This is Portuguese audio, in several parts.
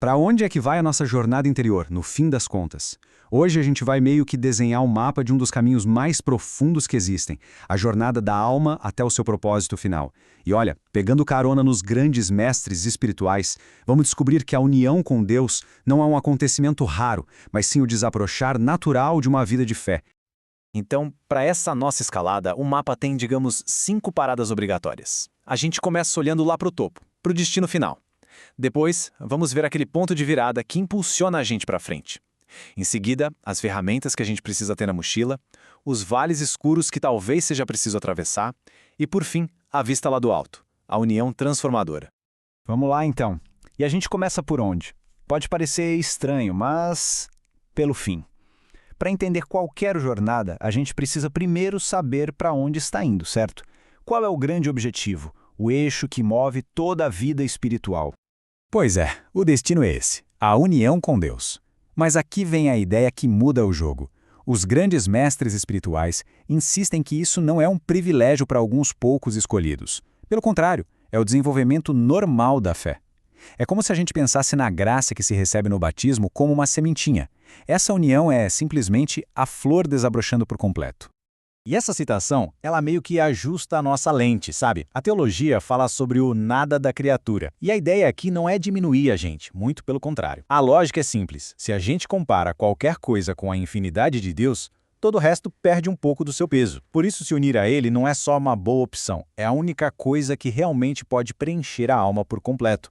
Para onde é que vai a nossa jornada interior, no fim das contas? Hoje a gente vai meio que desenhar um mapa de um dos caminhos mais profundos que existem, a jornada da alma até o seu propósito final. E olha, pegando carona nos grandes mestres espirituais, vamos descobrir que a união com Deus não é um acontecimento raro, mas sim o desabrochar natural de uma vida de fé. Então, para essa nossa escalada, o mapa tem, digamos, 5 paradas obrigatórias. A gente começa olhando lá para o topo, para o destino final. Depois, vamos ver aquele ponto de virada que impulsiona a gente para frente. Em seguida, as ferramentas que a gente precisa ter na mochila, os vales escuros que talvez seja preciso atravessar e, por fim, a vista lá do alto, a união transformadora. Vamos lá então. E a gente começa por onde? Pode parecer estranho, mas pelo fim. Para entender qualquer jornada, a gente precisa primeiro saber para onde está indo, certo? Qual é o grande objetivo, o eixo que move toda a vida espiritual? Pois é, o destino é esse, a união com Deus. Mas aqui vem a ideia que muda o jogo. Os grandes mestres espirituais insistem que isso não é um privilégio para alguns poucos escolhidos. Pelo contrário, é o desenvolvimento normal da fé. É como se a gente pensasse na graça que se recebe no batismo como uma sementinha. Essa união é simplesmente a flor desabrochando por completo. E essa citação, ela meio que ajusta a nossa lente, sabe? A teologia fala sobre o nada da criatura. E a ideia aqui não é diminuir a gente, muito pelo contrário. A lógica é simples. Se a gente compara qualquer coisa com a infinidade de Deus, todo o resto perde um pouco do seu peso. Por isso, se unir a Ele não é só uma boa opção, é a única coisa que realmente pode preencher a alma por completo.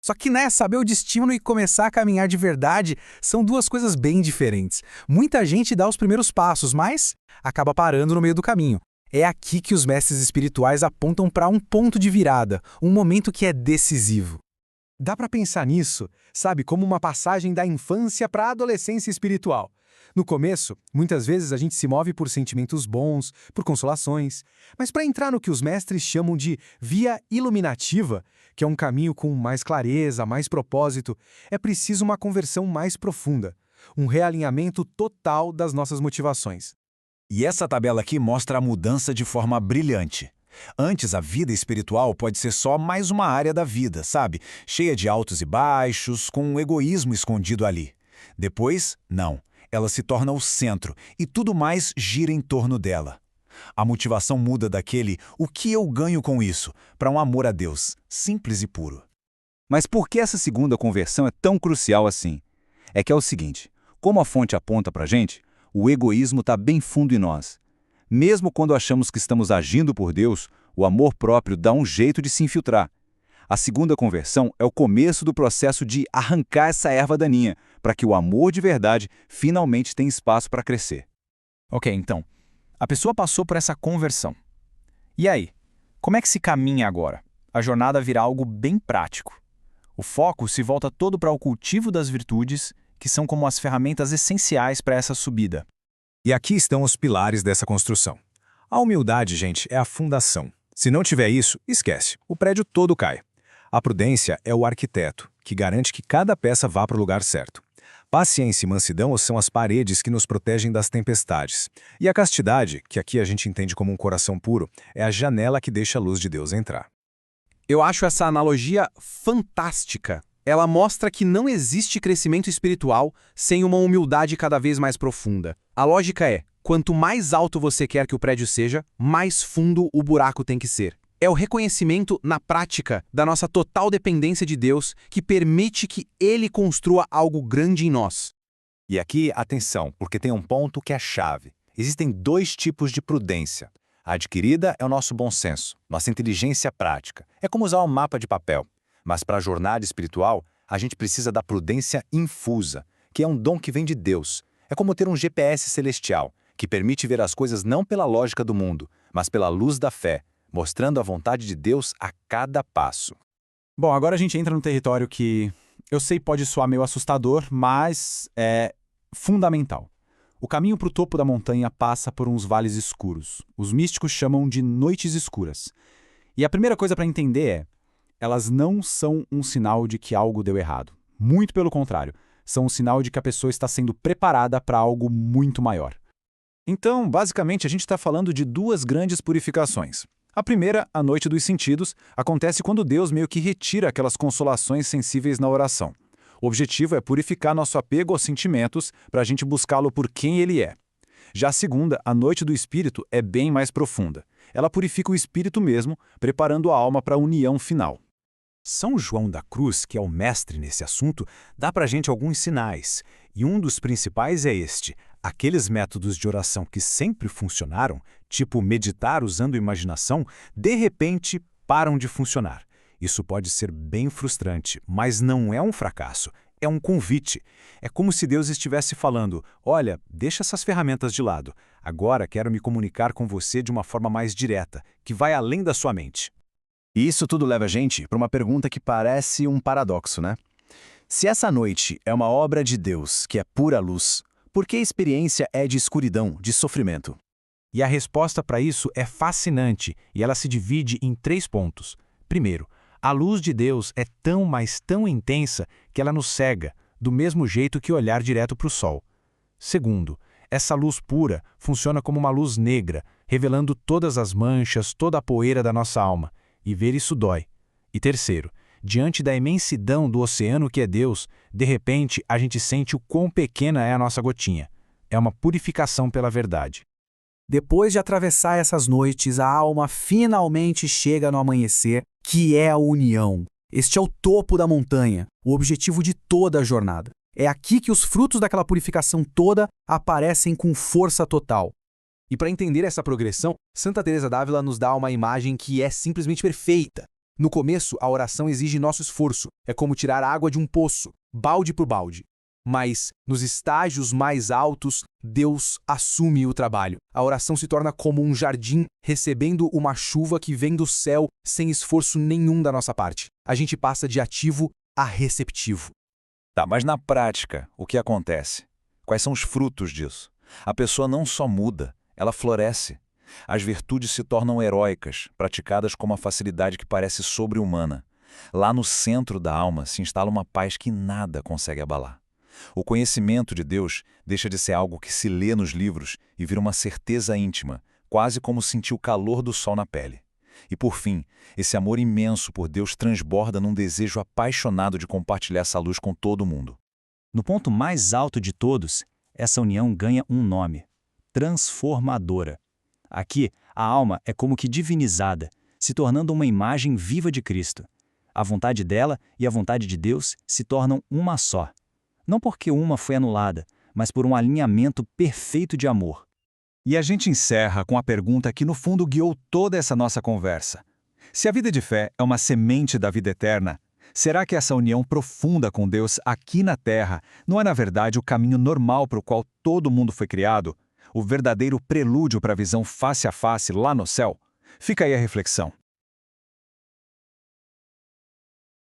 Só que, saber o destino e começar a caminhar de verdade são duas coisas bem diferentes. Muita gente dá os primeiros passos, mas acaba parando no meio do caminho. É aqui que os mestres espirituais apontam para um ponto de virada, um momento que é decisivo. Dá para pensar nisso, sabe, como uma passagem da infância para a adolescência espiritual. No começo, muitas vezes a gente se move por sentimentos bons, por consolações, mas para entrar no que os mestres chamam de via iluminativa, que é um caminho com mais clareza, mais propósito, é preciso uma conversão mais profunda, um realinhamento total das nossas motivações. E essa tabela aqui mostra a mudança de forma brilhante. Antes, a vida espiritual pode ser só mais uma área da vida, sabe? Cheia de altos e baixos, com um egoísmo escondido ali. Depois, não. Ela se torna o centro e tudo mais gira em torno dela. A motivação muda daquele "o que eu ganho com isso" para um amor a Deus, simples e puro. Mas por que essa segunda conversão é tão crucial assim? É que é o seguinte, como a fonte aponta para a gente, o egoísmo está bem fundo em nós. Mesmo quando achamos que estamos agindo por Deus, o amor próprio dá um jeito de se infiltrar. A segunda conversão é o começo do processo de arrancar essa erva daninha, para que o amor de verdade finalmente tenha espaço para crescer. Ok, então, a pessoa passou por essa conversão. E aí? Como é que se caminha agora? A jornada vira algo bem prático. O foco se volta todo para o cultivo das virtudes, que são como as ferramentas essenciais para essa subida. E aqui estão os pilares dessa construção. A humildade, gente, é a fundação. Se não tiver isso, esquece. O prédio todo cai. A prudência é o arquiteto, que garante que cada peça vá para o lugar certo. Paciência e mansidão são as paredes que nos protegem das tempestades. E a castidade, que aqui a gente entende como um coração puro, é a janela que deixa a luz de Deus entrar. Eu acho essa analogia fantástica. Ela mostra que não existe crescimento espiritual sem uma humildade cada vez mais profunda. A lógica é, quanto mais alto você quer que o prédio seja, mais fundo o buraco tem que ser. É o reconhecimento, na prática, da nossa total dependência de Deus que permite que Ele construa algo grande em nós. E aqui, atenção, porque tem um ponto que é chave. Existem 2 tipos de prudência. A adquirida é o nosso bom senso, nossa inteligência prática. É como usar um mapa de papel. Mas para a jornada espiritual, a gente precisa da prudência infusa, que é um dom que vem de Deus. É como ter um GPS celestial, que permite ver as coisas não pela lógica do mundo, mas pela luz da fé, mostrando a vontade de Deus a cada passo. Bom, agora a gente entra no território que eu sei pode soar meio assustador, mas é fundamental. O caminho para o topo da montanha passa por uns vales escuros. Os místicos chamam de noites escuras. E a primeira coisa para entender é, elas não são um sinal de que algo deu errado. Muito pelo contrário, são um sinal de que a pessoa está sendo preparada para algo muito maior. Então, basicamente, a gente está falando de 2 grandes purificações. A primeira, a noite dos sentidos, acontece quando Deus meio que retira aquelas consolações sensíveis na oração. O objetivo é purificar nosso apego aos sentimentos para a gente buscá-lo por quem ele é. Já a segunda, a noite do espírito, é bem mais profunda. Ela purifica o espírito mesmo, preparando a alma para a união final. São João da Cruz, que é o mestre nesse assunto, dá para a gente alguns sinais, e um dos principais é este: aqueles métodos de oração que sempre funcionaram, tipo meditar usando imaginação, de repente param de funcionar. Isso pode ser bem frustrante, mas não é um fracasso, é um convite. É como se Deus estivesse falando: olha, deixa essas ferramentas de lado, agora quero me comunicar com você de uma forma mais direta, que vai além da sua mente. E isso tudo leva a gente para uma pergunta que parece um paradoxo, né? Se essa noite é uma obra de Deus, que é pura luz, por que a experiência é de escuridão, de sofrimento? E a resposta para isso é fascinante, e ela se divide em 3 pontos. Primeiro, a luz de Deus é tão, mas tão intensa que ela nos cega, do mesmo jeito que olhar direto para o sol. Segundo, essa luz pura funciona como uma luz negra, revelando todas as manchas, toda a poeira da nossa alma, e ver isso dói. E terceiro, diante da imensidão do oceano que é Deus, de repente a gente sente o quão pequena é a nossa gotinha. É uma purificação pela verdade. Depois de atravessar essas noites, a alma finalmente chega no amanhecer, que é a união. Este é o topo da montanha, o objetivo de toda a jornada. É aqui que os frutos daquela purificação toda aparecem com força total. E para entender essa progressão, Santa Teresa d'Ávila nos dá uma imagem que é simplesmente perfeita. No começo, a oração exige nosso esforço. É como tirar água de um poço, balde por balde. Mas, nos estágios mais altos, Deus assume o trabalho. A oração se torna como um jardim recebendo uma chuva que vem do céu sem esforço nenhum da nossa parte. A gente passa de ativo a receptivo. Tá, mas na prática, o que acontece? Quais são os frutos disso? A pessoa não só muda, ela floresce. As virtudes se tornam heróicas, praticadas com uma facilidade que parece sobre-humana. Lá no centro da alma se instala uma paz que nada consegue abalar. O conhecimento de Deus deixa de ser algo que se lê nos livros e vira uma certeza íntima, quase como sentir o calor do sol na pele. E por fim, esse amor imenso por Deus transborda num desejo apaixonado de compartilhar essa luz com todo mundo. No ponto mais alto de todos, essa união ganha um nome: transformadora. Aqui, a alma é como que divinizada, se tornando uma imagem viva de Cristo. A vontade dela e a vontade de Deus se tornam uma só. Não porque uma foi anulada, mas por um alinhamento perfeito de amor. E a gente encerra com a pergunta que no fundo guiou toda essa nossa conversa. Se a vida de fé é uma semente da vida eterna, será que essa união profunda com Deus aqui na Terra não é na verdade o caminho normal para o qual todo mundo foi criado? O verdadeiro prelúdio para a visão face a face lá no céu? Fica aí a reflexão.